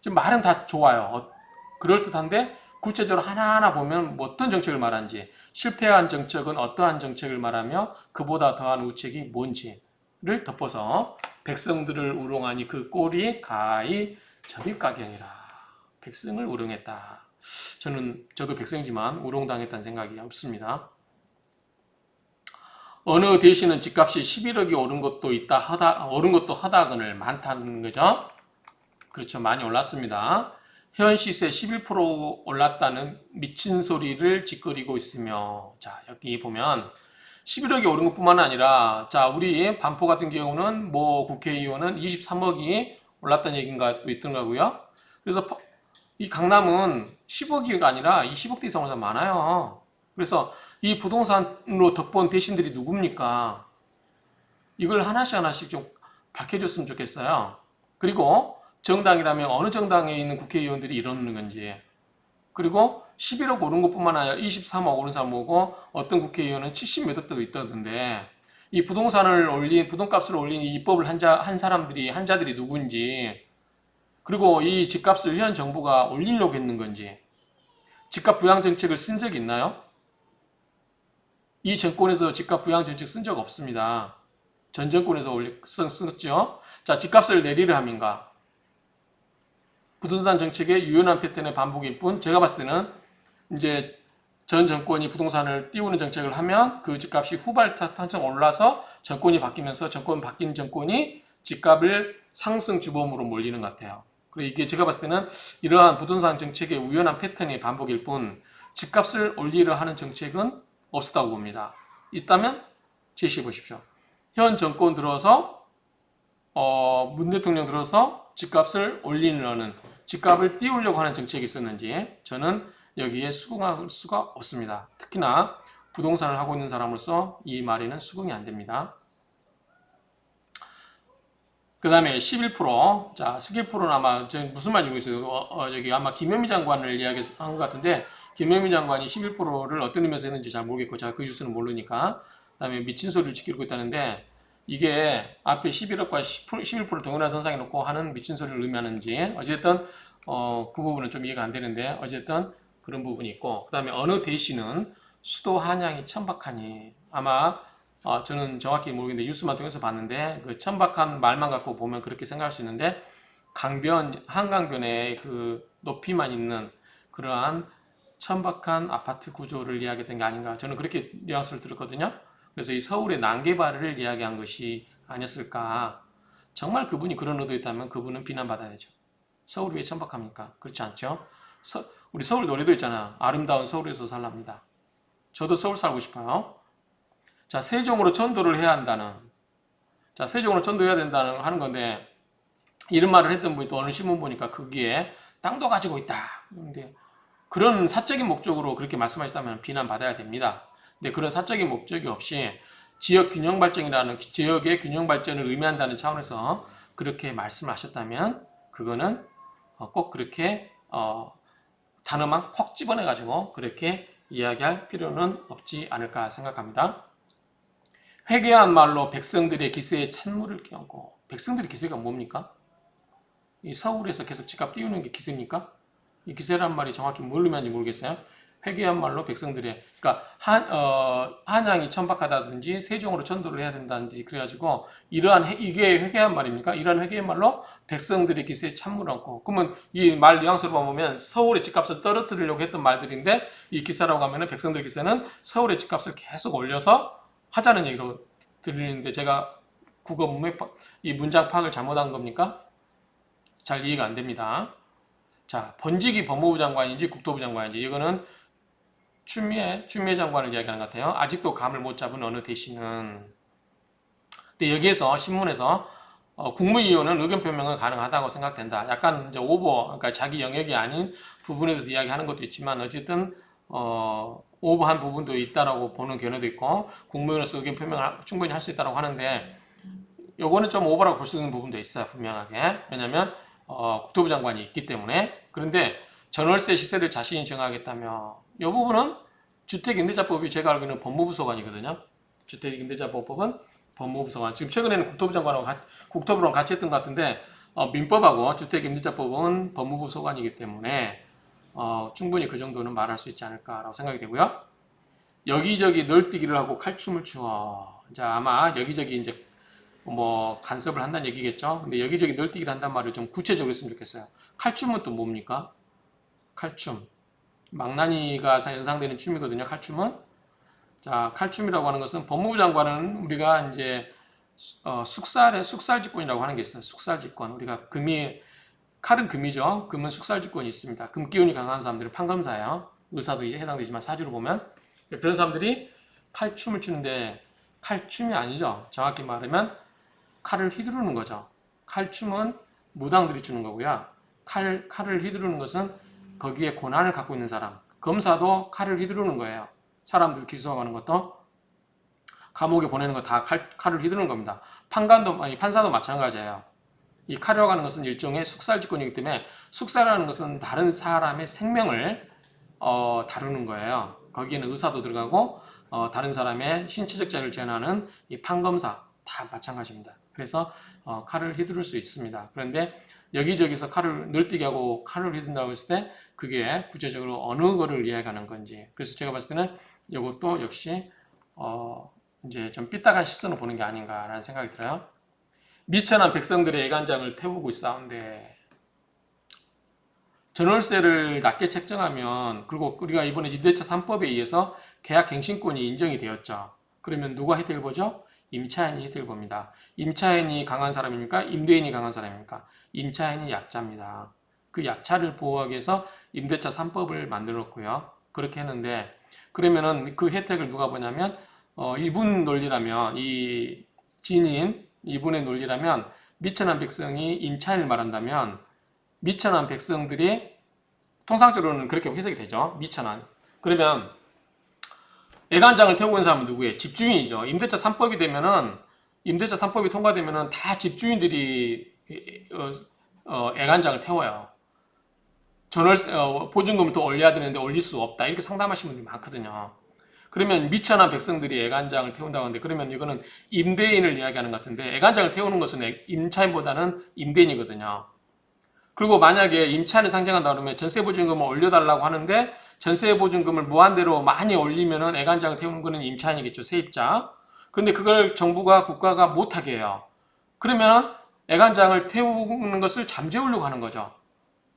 지금 말은 다 좋아요. 그럴듯한데 구체적으로 하나하나 보면 뭐 어떤 정책을 말하는지 실패한 정책은 어떠한 정책을 말하며 그보다 더한 우책이 뭔지를 덮어서 백성들을 우롱하니 그 꼴이 가히 저비가경이라. 백성을 우롱했다. 저도 백성이지만 우롱당했다는 생각이 없습니다. 어느 대신은 집값이 11억이 오른 것도 오른 것도 허다건을 많다는 거죠. 그렇죠. 많이 올랐습니다. 현 시세 11% 올랐다는 미친 소리를 짓거리고 있으며, 자, 여기 보면 11억이 오른 것뿐만 아니라, 자, 우리 반포 같은 경우는 국회의원은 23억이 올랐다는 얘기가 또 있더라고요. 그래서 이 강남은 10억이가 아니라 20억대 이상 올라서 많아요. 그래서 이 부동산으로 덕본 대신들이 누굽니까? 이걸 하나씩 좀 밝혀줬으면 좋겠어요. 그리고 정당이라면 어느 정당에 있는 국회의원들이 이러는 건지, 그리고 11억 오른 것뿐만 아니라 23억 오른 사람 보고 어떤 국회의원은 70 몇 억대도 있다던데, 이 부동값을 올린 이 입법을 한 사람들이, 한자들이 누군지, 그리고 이 집값을 현 정부가 올리려고 했는 건지, 집값 부양 정책을 쓴 적이 있나요? 이 정권에서 집값 부양 정책 쓴 적 없습니다. 전 정권에서 썼죠. 자, 집값을 내리려 함인가? 부동산 정책의 유연한 패턴의 반복일 뿐, 제가 봤을 때는 이제 전 정권이 부동산을 띄우는 정책을 하면 그 집값이 후발타탄성 올라서 정권이 바뀌면서 바뀐 정권이 집값을 상승 주범으로 몰리는 것 같아요. 그리고 이게 제가 봤을 때는 이러한 부동산 정책의 우연한 패턴의 반복일 뿐 집값을 올리려 하는 정책은 없었다고 봅니다. 있다면 제시해 보십시오. 현 정권 들어서 문 대통령 들어서 집값을 올리려는, 집값을 띄우려고 하는 정책이 있었는지 저는 여기에 수긍할 수가 없습니다. 특히나 부동산을 하고 있는 사람으로서 이 말에는 수긍이 안 됩니다. 그 다음에 11%. 자, 11%는 아마 무슨 말인지 모르겠어요. 저기 아마 김현미 장관을 이야기한 것 같은데, 김현미 장관이 11%를 어떤 의미에서 했는지 잘 모르겠고, 제가 그 뉴스는 모르니까. 그 다음에 미친 소리를 지키고 있다는데, 이게 앞에 11억과 11% 동일한 선상에 놓고 하는 미친 소리를 의미하는지, 어쨌든, 그 부분은 좀 이해가 안 되는데, 어쨌든 그런 부분이 있고, 그 다음에 어느 대시는 수도 한양이 천박하니, 아마 저는 정확히 모르겠는데 뉴스만 통해서 봤는데 그 천박한 말만 갖고 보면 그렇게 생각할 수 있는데, 한강변에 그 높이만 있는 그러한 천박한 아파트 구조를 이야기했던 게 아닌가, 저는 그렇게 뉘앙스를 들었거든요. 그래서 이 서울의 난개발을 이야기한 것이 아니었을까. 정말 그분이 그런 의도였다면 그분은 비난받아야 되죠. 서울이 왜 천박합니까? 그렇지 않죠? 우리 서울 노래도 있잖아. 아름다운 서울에서 살랍니다. 저도 서울 살고 싶어요. 자, 세종으로 천도를 해야 한다는. 자, 세종으로 천도해야 된다는 하는 건데, 이런 말을 했던 분이 또 어느 신문 보니까 거기에 땅도 가지고 있다. 근데 그런 사적인 목적으로 그렇게 말씀하셨다면 비난받아야 됩니다. 근데 그런 사적인 목적이 없이 지역 균형 발전이라는, 지역의 균형 발전을 의미한다는 차원에서 그렇게 말씀하셨다면 그거는 꼭 그렇게 단어만 콕 집어내가지고 그렇게 이야기할 필요는 없지 않을까 생각합니다. 회개한 말로 백성들의 기세에 찬물을 끼얹고. 백성들의 기세가 뭡니까? 이 서울에서 계속 집값 띄우는 게 기세입니까? 이 기세란 말이 정확히 뭘 의미하는지 모르겠어요. 회개한 말로 백성들의, 그러니까 한양이 천박하다든지 세종으로 천도를 해야 된다든지, 그래가지고 이게 회개한 말입니까? 이러한 회개의 말로 백성들의 기세에 찬물을 얹고. 그러면 이 말 뉘앙스로 보면 서울의 집값을 떨어뜨리려고 했던 말들인데, 이 기세라고 하면은 백성들 기세는 서울의 집값을 계속 올려서 하자는 얘기로 들리는데, 제가 국어 이 문장 파악을 잘못한 겁니까? 잘 이해가 안 됩니다. 자, 번직이 법무부 장관인지 국토부 장관인지, 이거는 추미애 장관을 이야기하는 것 같아요. 아직도 감을 못 잡은 어느 대신은. 근데 여기에서 신문에서 국무위원은 의견 표명은 가능하다고 생각된다. 약간 이제 그러니까 자기 영역이 아닌 부분에 대해서 이야기하는 것도 있지만, 어쨌든 오버한 부분도 있다라고 보는 견해도 있고, 국무위원으로서 의견 표명을 충분히 할 수 있다고 하는데, 요거는 좀 오버라고 볼 수 있는 부분도 있어요, 분명하게. 왜냐면 국토부 장관이 있기 때문에. 그런데 전월세 시세를 자신이 정하겠다며, 이 부분은 주택임대차법이 제가 알기로는 법무부 소관이거든요. 주택임대차법은 법무부 소관. 지금 최근에는 국토부랑 같이 했던 것 같은데, 민법하고 주택임대차법은 법무부 소관이기 때문에 충분히 그 정도는 말할 수 있지 않을까라고 생각이 되고요. 여기저기 널뛰기를 하고 칼춤을 추어. 자, 아마 여기저기 이제 간섭을 한다는 얘기겠죠. 근데 여기저기 널뛰기를 한단 말을 좀 구체적으로 했으면 좋겠어요. 칼춤은 또 뭡니까? 칼춤. 망나니가 연상되는 춤이거든요, 칼춤은. 자, 칼춤이라고 하는 것은 법무부 장관은 우리가 이제 숙살직권이라고 하는 게 있어요. 숙살직권. 우리가 칼은 금이죠. 금은 숙살직권이 있습니다. 금 기운이 강한 사람들은 판검사예요. 의사도 이제 해당되지만 사주로 보면. 그런 사람들이 칼춤을 추는데, 칼춤이 아니죠. 정확히 말하면 칼을 휘두르는 거죠. 칼춤은 무당들이 추는 거고요. 칼을 휘두르는 것은 거기에 고난을 갖고 있는 사람. 검사도 칼을 휘두르는 거예요. 사람들 기소하는 것도. 감옥에 보내는 거 다 칼을 휘두르는 겁니다. 판관도 아니 판사도 마찬가지예요. 이 칼이라고 하는 것은 일종의 숙살직권이기 때문에 숙살이라는 것은 다른 사람의 생명을 다루는 거예요. 거기에는 의사도 들어가고 다른 사람의 신체적 자유를 제한하는 이 판검사 다 마찬가지입니다. 그래서 칼을 휘두를 수 있습니다. 그런데 여기저기서 칼을 늘뛰게 하고 칼을 휘둔다고 했을 때 그게 구체적으로 어느 거를 이야기하는 건지, 그래서 제가 봤을 때는 이것도 역시 이제 좀 삐딱한 시선을 보는 게 아닌가라는 생각이 들어요. 미천한 백성들의 애간장을 태우고 있사온데 전월세를 낮게 책정하면, 그리고 우리가 이번에 임대차 3법에 의해서 계약갱신권이 인정이 되었죠. 그러면 누가 혜택을 보죠? 임차인이 혜택을 봅니다. 임차인이 강한 사람입니까? 임대인이 강한 사람입니까? 임차인이 약자입니다. 그 약자를 보호하기 위해서 임대차 3법을 만들어 놓고요. 그렇게 했는데, 그러면은 그 혜택을 누가 보냐면 이분 논리라면, 이 지인 이분의 논리라면, 미천한 백성이 임차인을 말한다면 미천한 백성들이 통상적으로는 그렇게 해석이 되죠. 미천한. 그러면 애간장을 태우고 있는 사람은 누구예요? 집주인이죠. 임대차 3법이 되면은, 임대차 3법이 통과되면은 다 집주인들이 애간장을 태워요. 보증금을 더 올려야 되는데 올릴 수 없다, 이렇게 상담하시는 분들이 많거든요. 그러면 미천한 백성들이 애간장을 태운다고 하는데, 그러면 이거는 임대인을 이야기하는 것 같은데, 애간장을 태우는 것은 임차인보다는 임대인이거든요. 그리고 만약에 임차인을 상징한다 그러면 전세보증금을 올려달라고 하는데, 전세보증금을 무한대로 많이 올리면은 애간장을 태우는 거는 임차인이겠죠, 세입자. 그런데 그걸 정부가, 국가가 못하게 해요. 그러면 애간장을 태우는 것을 잠재우려고 하는 거죠.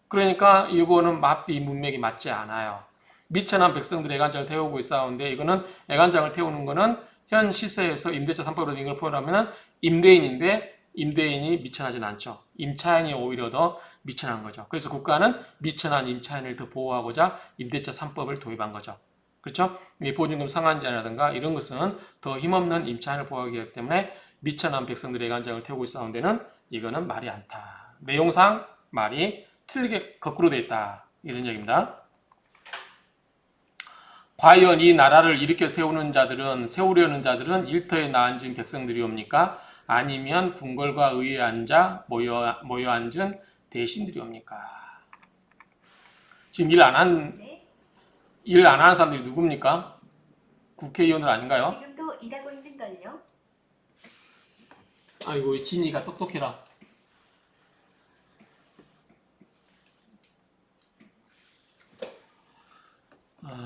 그러니까 이거는 맞비 문맥이 맞지 않아요. 미천한 백성들의 애간장을 태우고 있사온데, 이거는 애간장을 태우는 거는 현 시세에서 임대차 3법으로 이걸 표현하면 임대인인데, 임대인이 미천하진 않죠. 임차인이 오히려 더 미천한 거죠. 그래서 국가는 미천한 임차인을 더 보호하고자 임대차 3법을 도입한 거죠. 그렇죠? 보증금 상한제라든가 이런 것은 더 힘없는 임차인을 보호하기 위하기 때문에 미천한 백성들의 애간장을 태우고 있사온 데는 이거는 말이 않다. 내용상 말이 틀리게 거꾸로 돼 있다, 이런 얘기입니다. 과연 이 나라를 일으켜 세우려는 자들은 일터에 나앉은 백성들이옵니까? 아니면 궁궐과 의회에 앉아 모여 앉은 대신들이옵니까? 지금 일 안 하는 사람들이 누굽니까? 국회의원들 아닌가요? 지금도 일하고 있는 걸요. 아이고, 진이가 똑똑해라.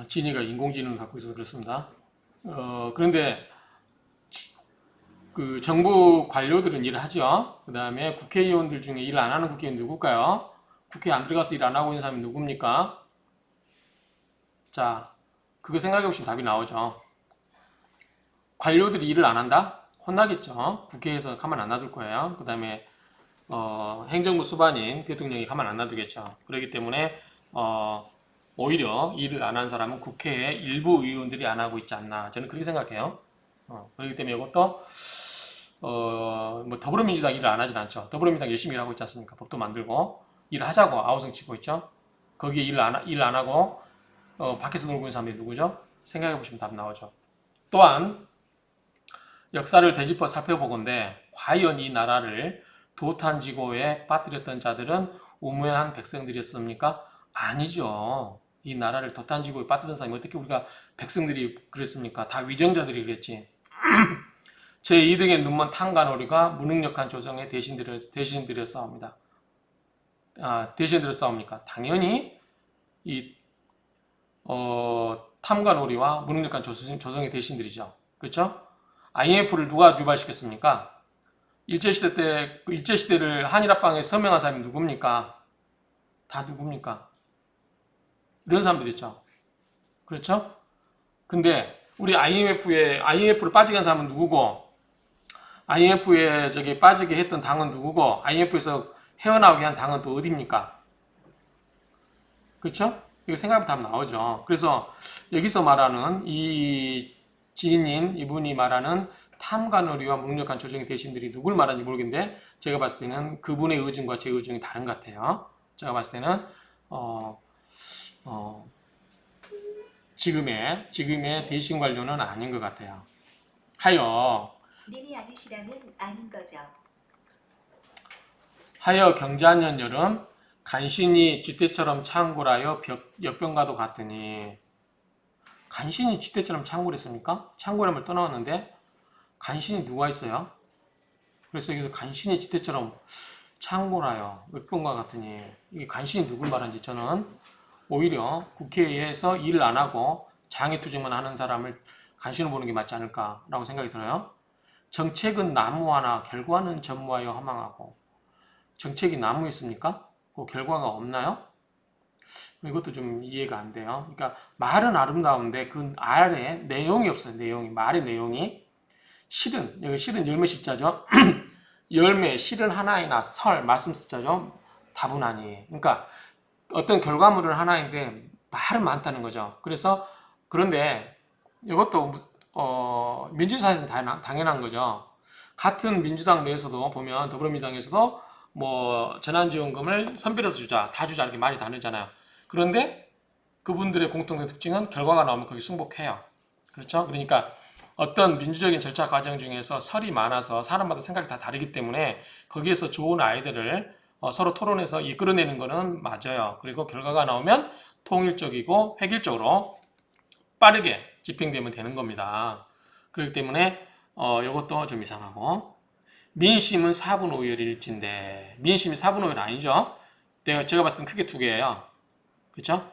진이가 인공지능을 갖고 있어서 그렇습니다. 그런데 그 정부 관료들은 일을 하죠. 그 다음에 국회의원들 중에 일 안 하는 국회의원 누굴까요? 국회에 안 들어가서 일 안 하고 있는 사람이 누굽니까? 자, 그거 생각해 보시면 답이 나오죠. 관료들이 일을 안 한다? 혼나겠죠. 국회에서 가만 안 놔둘 거예요. 그 다음에 행정부 수반인 대통령이 가만 안 놔두겠죠. 그렇기 때문에 오히려 일을 안 한 사람은 국회의 일부 의원들이 안 하고 있지 않나, 저는 그렇게 생각해요. 그렇기 때문에 이것도 뭐 더불어민주당 일을 안 하진 않죠. 더불어민주당 열심히 일하고 있지 않습니까? 법도 만들고 일하자고 아우성 치고 있죠. 거기에 일 안 하고 밖에서 놀고 있는 사람들이 누구죠? 생각해 보시면 답 나오죠. 또한 역사를 되짚어 살펴보건대 과연 이 나라를 도탄지고에 빠뜨렸던 자들은 우매한 백성들이었습니까? 아니죠. 이 나라를 도탄지고에 빠뜨린 사람이 어떻게 우리가 백성들이 그랬습니까? 다 위정자들이 그랬지. 제2등의 눈먼 탕간오리가 무능력한 조정의 대신들을 싸웁니다. 대신들을 싸웁니까? 당연히 이 탐관오리와 무능력한 조정의 대신들이죠. 그렇죠? IMF를 누가 유발시켰습니까? 일제시대 때, 그 일제시대를 한일합방에 서명한 사람이 누굽니까? 다 누굽니까? 이런 사람들 있죠. 그렇죠? 근데 우리 IMF를 빠지게 한 사람은 누구고, IMF에 빠지게 했던 당은 누구고, IMF에서 헤어나오게 한 당은 또 어디입니까? 그렇죠? 이거 생각하면 답 나오죠. 그래서 여기서 말하는 이 지인인 이분이 말하는 탐관오리와 무능력한 조정의 대신들이 누굴 말하는지 모르겠는데, 제가 봤을 때는 그분의 의중과 제 의중이 다른 것 같아요. 제가 봤을 때는 지금의 대신 관료는 아닌 것 같아요. 님이 아니시라면 아닌 거죠. 하여 경자년 여름 간신히 쥐떼처럼 창굴하여 역병과도 같으니. 간신히 쥐떼처럼 창굴했습니까? 창굴함을 떠나왔는데 간신히 누가 있어요? 그래서 여기서 간신히 쥐떼처럼 창굴하여 역병과 같으니, 이게 간신히 누굴 말하는지 저는 오히려 국회에서 일을 안 하고 장애투쟁만 하는 사람을 간신히 보는 게 맞지 않을까라고 생각이 들어요. 정책은 나무하나 결과는 전무하여 허망하고. 정책이 나무 있습니까? 그 결과가 없나요? 이것도 좀 이해가 안 돼요. 그러니까 말은 아름다운데 그 아래 내용이 없어요. 내용이, 말의 내용이. 실은, 여기 실은 열매 시자죠. 열매, 실은 하나이나 설, 말씀 숫자죠. 다분하니. 그러니까 어떤 결과물은 하나인데 말은 많다는 거죠. 그래서 그런데 이것도 민주사에서는 당연한 거죠. 같은 민주당 내에서도 보면 더불어민주당에서도 뭐 재난지원금을 선별해서 주자, 다 주자 이렇게 말이 다르잖아요. 그런데 그분들의 공통된 특징은 결과가 나오면 거기 승복해요. 그렇죠? 그러니까 어떤 민주적인 절차 과정 중에서 설이 많아서 사람마다 생각이 다 다르기 때문에 거기에서 좋은 아이들을 서로 토론해서 이끌어내는 거는 맞아요. 그리고 결과가 나오면 통일적이고 획일적으로 빠르게 집행되면 되는 겁니다. 그렇기 때문에 이것도 좀 이상하고. 민심은 4분 5열일진데 민심이 4분 5열 아니죠? 제가 봤을 땐 크게 두 개예요. 그렇죠?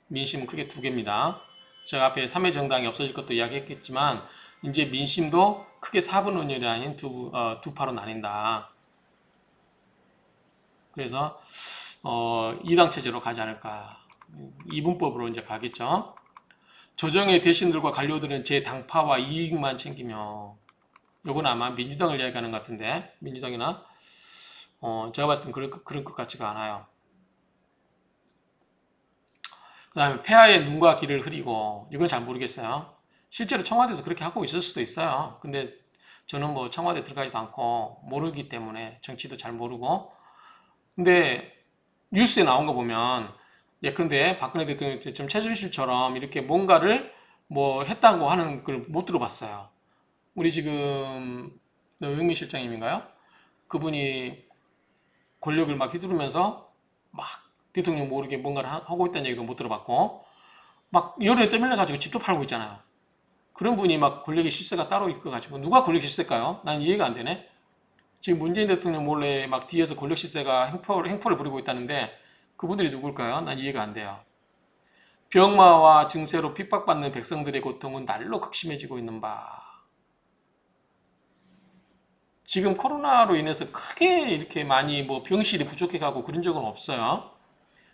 민심은 크게 두 개입니다. 제가 앞에 3회 정당이 없어질 것도 이야기했겠지만 이제 민심도 크게 4분 5열이 아닌 두 파로 나뉜다. 그래서 2당 체제로 가지 않을까. 이분법으로 이제 가겠죠. 조정의 대신들과 관료들은 제 당파와 이익만 챙기며. 요건 아마 민주당을 이야기하는 것 같은데, 민주당이나 제가 봤을 땐 그런 것 같지가 않아요. 그 다음에 폐하의 눈과 귀를 흐리고. 이건 잘 모르겠어요. 실제로 청와대에서 그렇게 하고 있을 수도 있어요. 근데 저는 뭐 청와대 들어가지도 않고 모르기 때문에 정치도 잘 모르고. 근데 뉴스에 나온 거 보면 예컨대 박근혜 대통령이 좀 최순실처럼 이렇게 뭔가를 뭐 했다고 하는 걸 못 들어봤어요. 우리 지금 노영민 실장님인가요? 그분이 권력을 막 휘두르면서 막 대통령 모르게 뭔가를 하고 있다는 얘기도 못 들어봤고, 막 열에 떠밀려가지고 집도 팔고 있잖아요. 그런 분이 막 권력의 실세가 따로 있어가지고 누가 권력 실세일까요? 난 이해가 안 되네. 지금 문재인 대통령 몰래 막 뒤에서 권력 실세가 행포를 부리고 있다는데 그분들이 누굴까요? 난 이해가 안 돼요. 병마와 증세로 핍박받는 백성들의 고통은 날로 극심해지고 있는 바. 지금 코로나로 인해서 크게 이렇게 많이 뭐 병실이 부족해가고 그런 적은 없어요.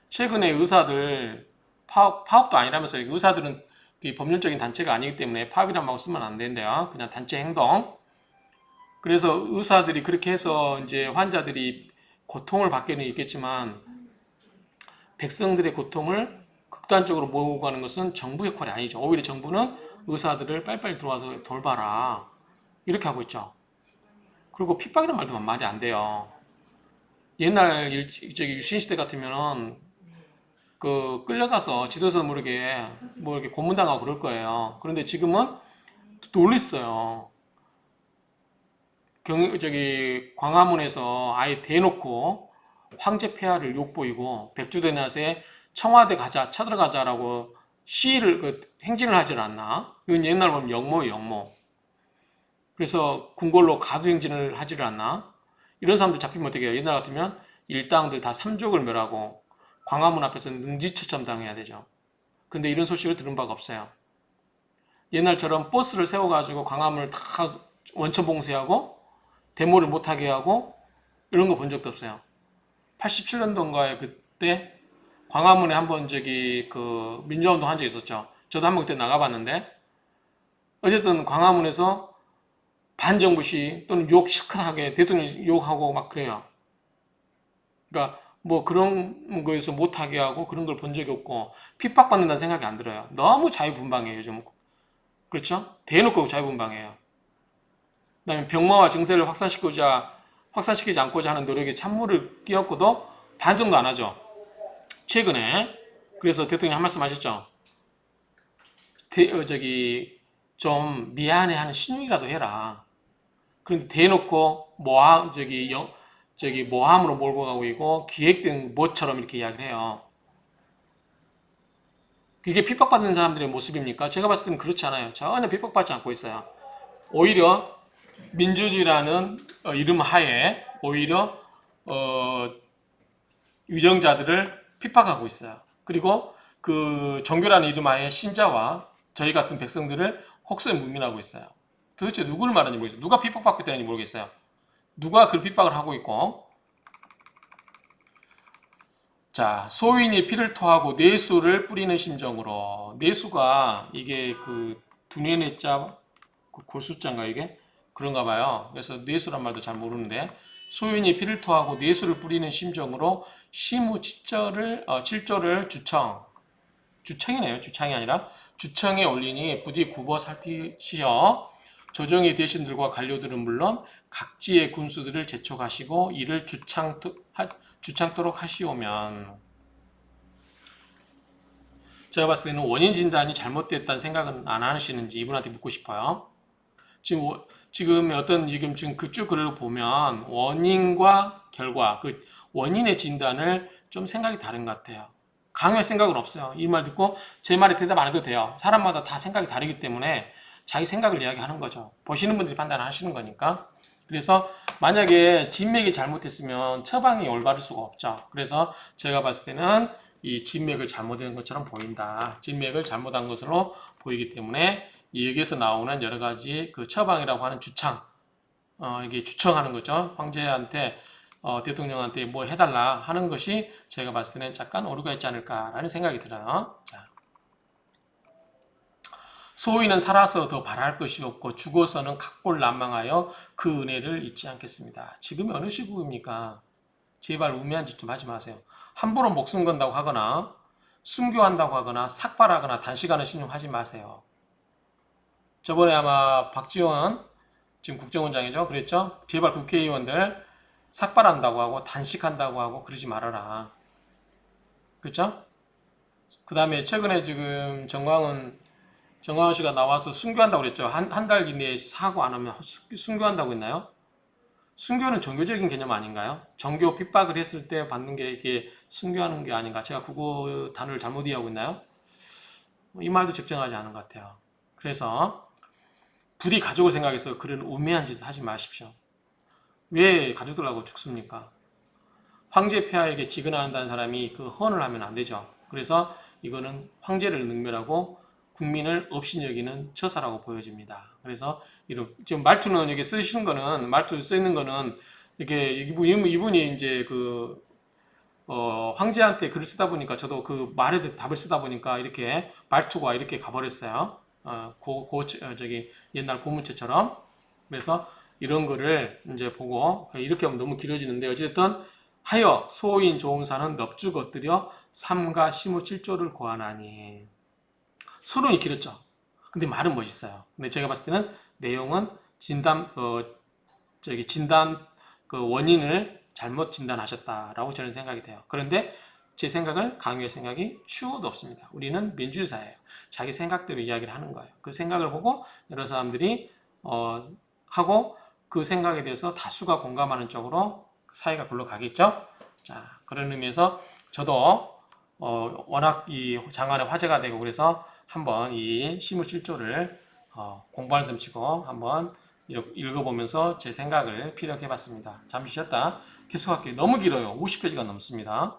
최근에 의사들 파업도 아니라면서요. 의사들은 법률적인 단체가 아니기 때문에 파업이란 말 쓰면 안 된대요. 그냥 단체 행동. 그래서 의사들이 그렇게 해서 이제 환자들이 고통을 받게는 있겠지만 백성들의 고통을 극단적으로 몰고 가는 것은 정부 역할이 아니죠. 오히려 정부는 의사들을 빨리빨리 들어와서 돌봐라. 이렇게 하고 있죠. 그리고 핍박이라는 말도 말이 안 돼요. 옛날 유신 시대 같으면은 그 끌려가서 지도서 모르게 뭐 이렇게 고문당하고 그럴 거예요. 그런데 지금은 놀랬어요. 광화문에서 아예 대놓고 황제 폐하를 욕보이고 백주대낮에 청와대 가자 쳐들어가자라고 시위를 행진을 하질 않나? 이건 옛날 보면 영모예요, 영모. 그래서 궁궐로 가두행진을 하지를 않나? 이런 사람들 잡히면 어떻게 해요? 옛날 같으면 일당들 다 삼족을 멸하고 광화문 앞에서 능지처참 당해야 되죠. 근데 이런 소식을 들은 바가 없어요. 옛날처럼 버스를 세워가지고 광화문을 다 원천 봉쇄하고 데모를 못하게 하고 이런 거 본 적도 없어요. 87년도인가에 그때 광화문에 한번 그 민주화운동 한 적 있었죠. 저도 한번 그때 나가봤는데 어쨌든 광화문에서 반정부 시 또는 욕 시큰하게 대통령 욕하고 막 그래요. 그러니까 뭐 그런 거에서 못하게 하고 그런 걸 본 적이 없고 핍박받는다는 생각이 안 들어요. 너무 자유분방해요, 요즘. 그렇죠? 대놓고 자유분방해요. 그다음에 병마와 증세를 확산시키지 않고자 하는 노력에 찬물을 끼얹고도 반성도 안 하죠. 최근에 그래서 대통령이 한 말씀 하셨죠. 좀 미안해하는 신용이라도 해라. 그런데 대놓고 모함으로 몰고 가고 있고 기획된 뭐처럼 이렇게 이야기를 해요. 그게 핍박받는 사람들의 모습입니까? 제가 봤을 때는 그렇지 않아요. 전혀 핍박받지 않고 있어요. 오히려 민주주의라는 이름 하에 오히려 유정자들을 핍박하고 있어요. 그리고 그 종교라는 이름 하에 신자와 저희 같은 백성들을 혹소에 문민하고 있어요. 도대체 누구를 말하는지 모르겠어요. 누가 핍박받고 있다는지 모르겠어요. 누가 그 핍박을 하고 있고. 자, 소인이 피를 토하고 내수를 뿌리는 심정으로. 내수가 이게 그 두뇌내자 골수자인가 이게? 그런가 봐요. 그래서 내수란 말도 잘 모르는데 소인이 피를 토하고 내수를 뿌리는 심정으로 시무 칠조를 주청이네요. 주창이 아니라 주청에 올리니 부디 굽어 살피시어 조정의 대신들과 관료들은 물론 각지의 군수들을 재촉하시고 이를 주창토록 하시오면. 제가 봤을 때는 원인 진단이 잘못됐다는 생각은 안 하시는지 이분한테 묻고 싶어요. 지금 어떤 지금 그 쭉 글을 보면 원인과 결과, 그 원인의 진단을 좀 생각이 다른 것 같아요. 강요할 생각은 없어요. 이 말 듣고 제 말에 대답 안 해도 돼요. 사람마다 다 생각이 다르기 때문에 자기 생각을 이야기하는 거죠. 보시는 분들이 판단하시는 거니까. 그래서 만약에 진맥이 잘못했으면 처방이 올바를 수가 없죠. 그래서 제가 봤을 때는 이 진맥을 잘못한 것처럼 보인다. 진맥을 잘못한 것으로 보이기 때문에 여기에서 나오는 여러 가지 그 처방이라고 하는 주창, 이게 주청하는 거죠. 황제한테, 대통령한테 뭐 해달라 하는 것이 제가 봤을 때는 약간 오류가 있지 않을까라는 생각이 들어요. 자. 소인은 살아서 더 바랄 것이 없고 죽어서는 각골난망하여 그 은혜를 잊지 않겠습니다. 지금이 어느 시국입니까? 제발 우매한 짓 좀 하지 마세요. 함부로 목숨 건다고 하거나 순교한다고 하거나 삭발하거나 단식하는 신용하지 마세요. 저번에 아마 박지원 지금 국정원장이죠. 그랬죠? 제발 국회의원들 삭발한다고 하고 단식한다고 하고 그러지 말아라. 그렇죠? 그 다음에 최근에 지금 정광훈 씨가 나와서 순교한다고 그랬죠. 한 달 이내에 사고 안 하면 순교한다고 했나요? 순교는 종교적인 개념 아닌가요? 종교 핍박을 했을 때 받는 게 이게 순교하는 게 아닌가? 제가 국어 단어를 잘못 이해하고 있나요? 이 말도 적정하지 않은 것 같아요. 그래서 부디 가족을 생각해서 그런 우매한 짓을 하지 마십시오. 왜 가족들하고 죽습니까? 황제 폐하에게 지근한다는 사람이 그 헌을 하면 안 되죠. 그래서 이거는 황제를 능멸하고 국민을 없인 여기는 처사라고 보여집니다. 그래서 지금 말투는 여기 쓰시는 거는 말투 쓰는 거는 이게 이분이 이제 그 황제한테 글을 쓰다 보니까 저도 그 말에 답을 쓰다 보니까 이렇게 말투가 이렇게 가버렸어요. 저기 옛날 고문체처럼. 그래서 이런 거를 이제 보고 이렇게 하면 너무 길어지는데 어쨌든 하여 소인 좋은사는 넙죽 엎드려 삼가 시무칠조를 고하나니. 서론이 길었죠. 근데 말은 멋있어요. 근데 제가 봤을 때는 내용은 진단 그 원인을 잘못 진단하셨다라고 저는 생각이 돼요. 그런데 제 생각을 강요할 생각이 추호도 없습니다. 우리는 민주주의 사회예요. 자기 생각대로 이야기를 하는 거예요. 그 생각을 보고 여러 사람들이 하고 그 생각에 대해서 다수가 공감하는 쪽으로 사회가 굴러가겠죠. 자, 그런 의미에서 저도 워낙 이 장안에 화제가 되고 그래서 한번 이 시무실조를 공부하는 셈 치고 한번 읽어보면서 제 생각을 피력해 봤습니다. 잠시 쉬었다 계속할게요. 너무 길어요. 50페이지가 넘습니다.